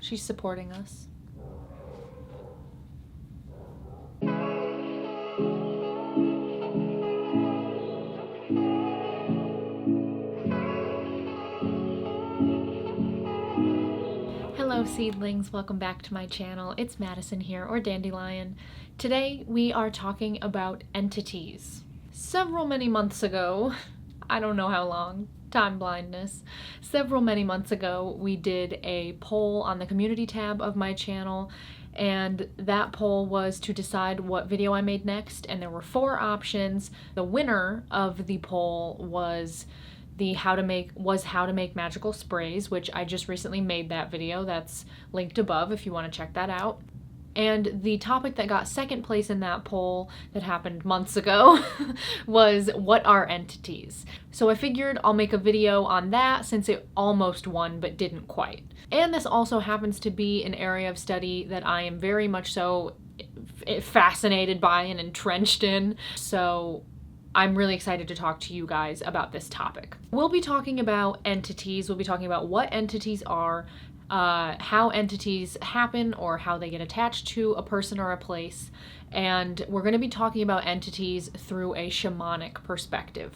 She's supporting us. Hello seedlings, welcome back to my channel. It's Madison here, or Dandelion. Today we are talking about entities. Many months ago, I don't know how long, time blindness. Many months ago, we did a poll on the community tab of my channel, and that poll was to decide what video I made next, and there were 4 options. The winner of the poll was how to make magical sprays, which I just recently made that video. That's linked above if you want to check that out. And the topic that got second place in that poll that happened months ago was, what are entities? So I figured I'll make a video on that since it almost won but didn't quite. And this also happens to be an area of study that I am very much so fascinated by and entrenched in. So I'm really excited to talk to you guys about this topic. We'll be talking about entities. We'll be talking about what entities are, how entities happen or how they get attached to a person or a place, and we're going to be talking about entities through a shamanic perspective.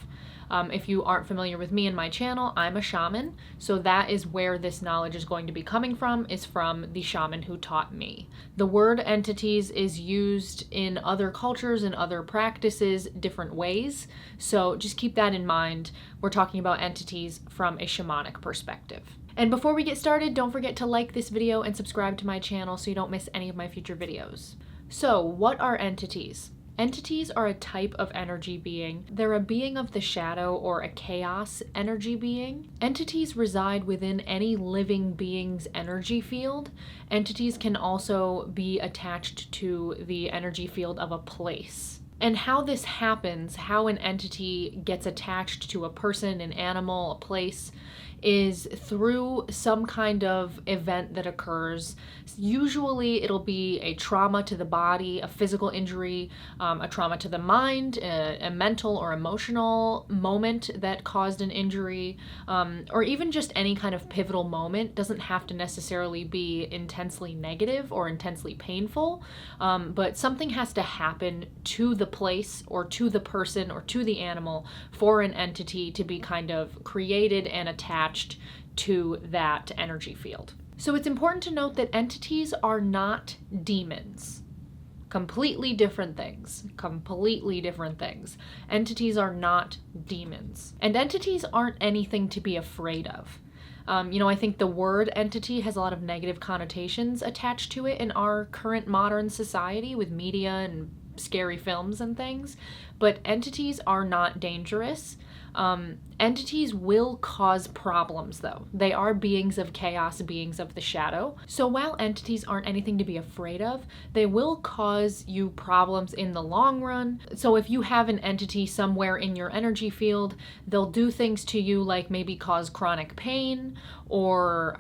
If you aren't familiar with me and my channel, I'm a shaman, so that is where this knowledge is going to be coming from, is from the shaman who taught me. The word entities is used in other cultures and other practices different ways, so just keep that in mind. We're talking about entities from a shamanic perspective. And before we get started, don't forget to like this video and subscribe to my channel so you don't miss any of my future videos. So, what are entities? Entities are a type of energy being. They're a being of the shadow or a chaos energy being. Entities reside within any living being's energy field. Entities can also be attached to the energy field of a place. And how this happens, how an entity gets attached to a person, an animal, a place, is through some kind of event that occurs. Usually it'll be a trauma to the body, a physical injury, a trauma to the mind, a mental or emotional moment that caused an injury, or even just any kind of pivotal moment. Doesn't have to necessarily be intensely negative or intensely painful, but something has to happen to the place or to the person or to the animal for an entity to be kind of created and attached to that energy field. So it's important to note that entities are not demons. Completely different things. Completely different things. Entities are not demons. And entities aren't anything to be afraid of. I think the word entity has a lot of negative connotations attached to it in our current modern society with media and scary films and things, but entities are not dangerous. Entities will cause problems, though. They are beings of chaos, beings of the shadow. So while entities aren't anything to be afraid of, they will cause you problems in the long run. So if you have an entity somewhere in your energy field, they'll do things to you like maybe cause chronic pain or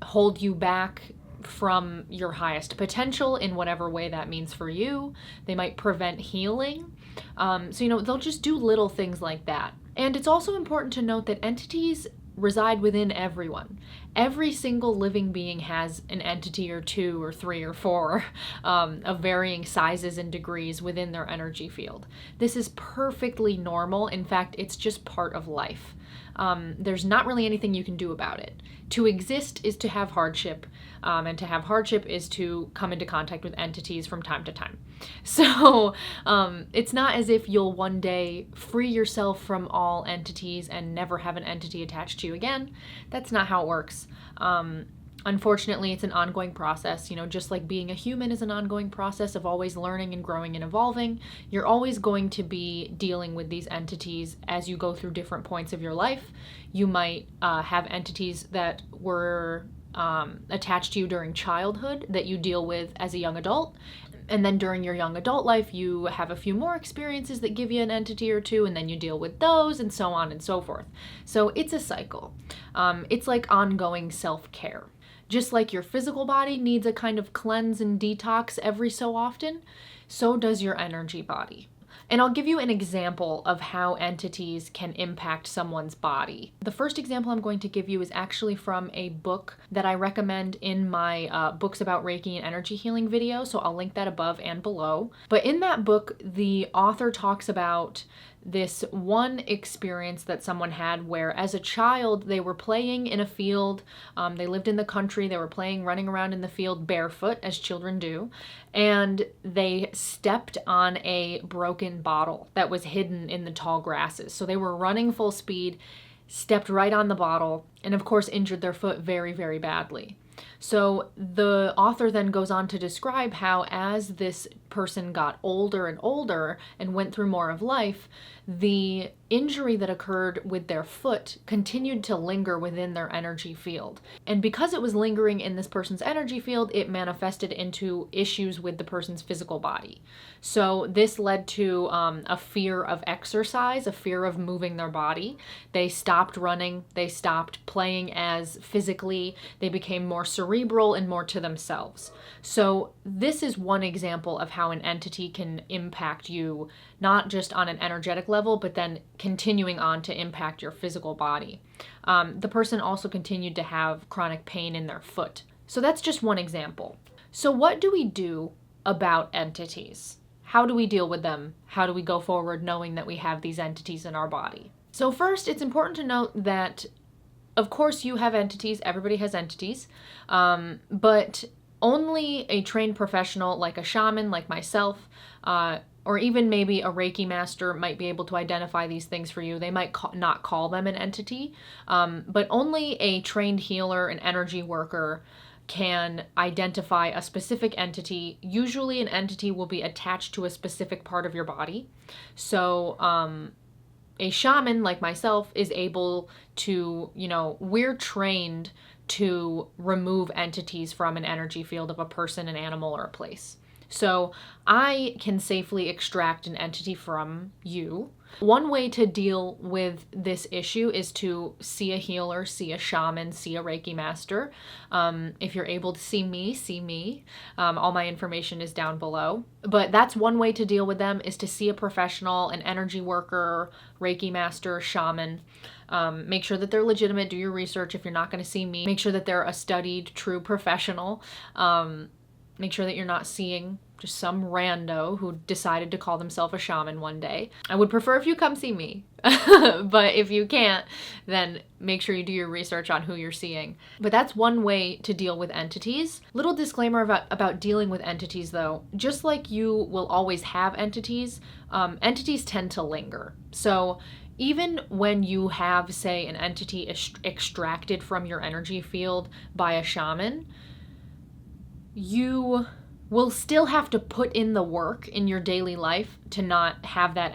hold you back from your highest potential in whatever way that means for you. They might prevent healing. They'll just do little things like that. And it's also important to note that entities reside within everyone. Every single living being has an entity or 2 or 3 or 4 of varying sizes and degrees within their energy field. This is perfectly normal. In fact, it's just part of life. There's not really anything you can do about it. To exist is to have hardship, and to have hardship is to come into contact with entities from time to time. So it's not as if you'll one day free yourself from all entities and never have an entity attached to you again. That's not how it works. Unfortunately, it's an ongoing process. Just like being a human is an ongoing process of always learning and growing and evolving, you're always going to be dealing with these entities as you go through different points of your life. You might have entities that were attached to you during childhood that you deal with as a young adult. And then during your young adult life, you have a few more experiences that give you an entity or 2, and then you deal with those, and so on and so forth. So it's a cycle. It's like ongoing self-care. Just like your physical body needs a kind of cleanse and detox every so often, so does your energy body. And I'll give you an example of how entities can impact someone's body. The first example I'm going to give you is actually from a book that I recommend in my books about Reiki and energy healing video, so I'll link that above and below. But in that book, the author talks about this one experience that someone had where as a child they were playing in a field. They lived in the country, they were playing, running around in the field barefoot, as children do, and they stepped on a broken bottle that was hidden in the tall grasses. So they were running full speed, stepped right on the bottle, and of course injured their foot very, very badly. So the author then goes on to describe how as this person got older and older and went through more of life, the injury that occurred with their foot continued to linger within their energy field. And because it was lingering in this person's energy field, it manifested into issues with the person's physical body. So this led to a fear of exercise, a fear of moving their body. They stopped running, they stopped playing as physically, they became more cerebral and more to themselves. So this is one example of how an entity can impact you, not just on an energetic level, but then continuing on to impact your physical body. The person also continued to have chronic pain in their foot. So that's just one example. So what do we do about entities? How do we deal with them? How do we go forward knowing that we have these entities in our body? So first, it's important to note that, of course, you have entities. Everybody has entities. But only a trained professional like a shaman, like myself, or even maybe a Reiki master might be able to identify these things for you. They might not call them an entity, but only a trained healer, an energy worker, can identify a specific entity. Usually an entity will be attached to a specific part of your body. So a shaman like myself is able to, we're trained to remove entities from an energy field of a person, an animal, or a place. So I can safely extract an entity from you. One way to deal with this issue is to see a healer, see a shaman, see a Reiki master. If you're able to see me, see me. All my information is down below. But that's one way to deal with them, is to see a professional, an energy worker, Reiki master, shaman. Make sure that they're legitimate. Do your research. If you're not going to see me, make sure that they're a studied, true professional. Make sure that you're not seeing just some rando who decided to call themselves a shaman one day. I would prefer if you come see me, but if you can't, then make sure you do your research on who you're seeing. But that's one way to deal with entities. Little disclaimer about dealing with entities though, just like you will always have entities, entities tend to linger. So even when you have, say, an entity extracted from your energy field by a shaman, you will still have to put in the work in your daily life to not have that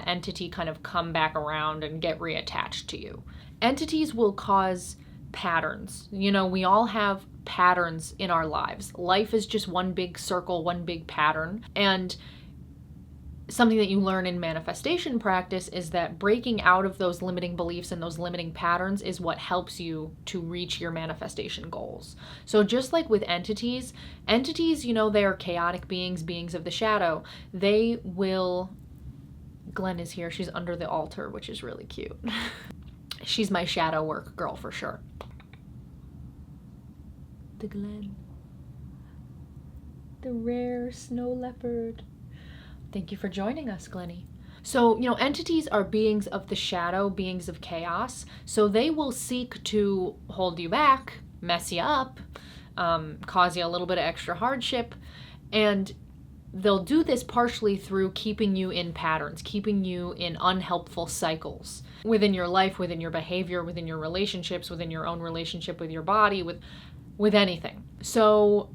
entity kind of come back around and get reattached to you. Entities will cause patterns. We all have patterns in our lives. Life is just one big circle, one big pattern. And something that you learn in manifestation practice is that breaking out of those limiting beliefs and those limiting patterns is what helps you to reach your manifestation goals. So just like with entities, they are chaotic beings of the shadow. They will... Glenn is here. She's under the altar, which is really cute. She's my shadow work girl for sure. The Glenn. The rare snow leopard. Thank you for joining us, Glennie. So, entities are beings of the shadow, beings of chaos. So they will seek to hold you back, mess you up, cause you a little bit of extra hardship. And they'll do this partially through keeping you in patterns, keeping you in unhelpful cycles within your life, within your behavior, within your relationships, within your own relationship with your body, with anything. So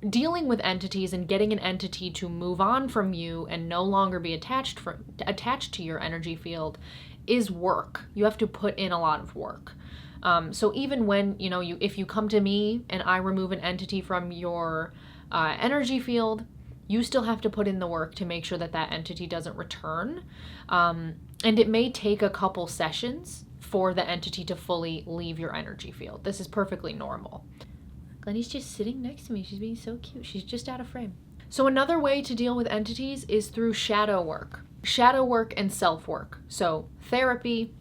dealing with entities and getting an entity to move on from you and no longer be attached to your energy field is work. You have to put in a lot of work. So even when, if you come to me and I remove an entity from your energy field, you still have to put in the work to make sure that entity doesn't return. And it may take a couple sessions for the entity to fully leave your energy field. This is perfectly normal. Glennie's just sitting next to me. She's being so cute. She's just out of frame. So another way to deal with entities is through shadow work. Shadow work and self-work. So therapy,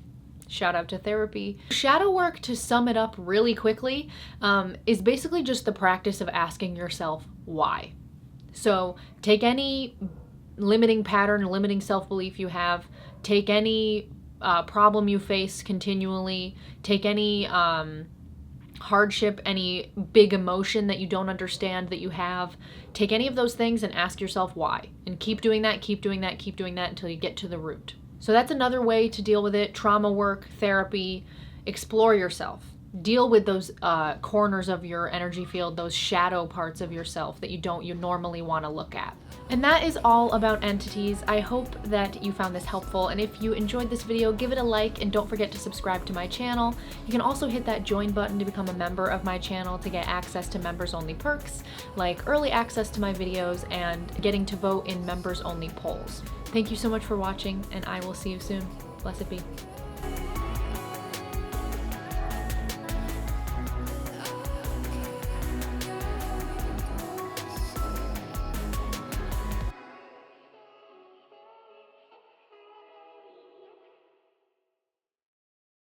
shout out to therapy. Shadow work, to sum it up really quickly, is basically just the practice of asking yourself why. So take any limiting pattern, limiting self-belief you have, take any problem you face continually, take any hardship, any big emotion that you don't understand that you have, take any of those things and ask yourself why. And keep doing that, keep doing that, keep doing that until you get to the root. So that's another way to deal with it. Trauma work, therapy, explore yourself. Deal with those corners of your energy field, those shadow parts of yourself that you normally want to look at. And that is all about entities. I hope that you found this helpful, and if you enjoyed this video, give it a like and don't forget to subscribe to my channel. You can also hit that join button to become a member of my channel to get access to members only perks like early access to my videos and getting to vote in members only polls. Thank you so much for watching, and I will see you soon. Blessed be.